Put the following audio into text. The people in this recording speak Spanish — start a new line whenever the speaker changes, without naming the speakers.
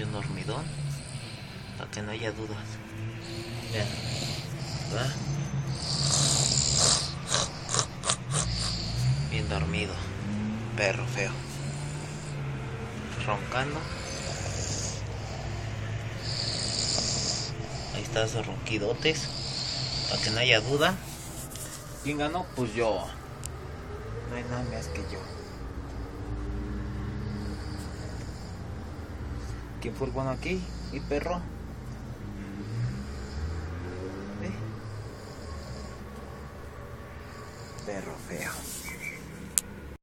un dormidón, para que no haya dudas. Vean, ¿verdad? Bien dormido, perro feo, roncando. Ahí está esos ronquidotes, para que no haya duda. ¿Quién ganó? Pues yo. No hay nada más que yo. ¿Quién fue el bueno aquí? ¿Mi perro? ¿Eh? Perro feo.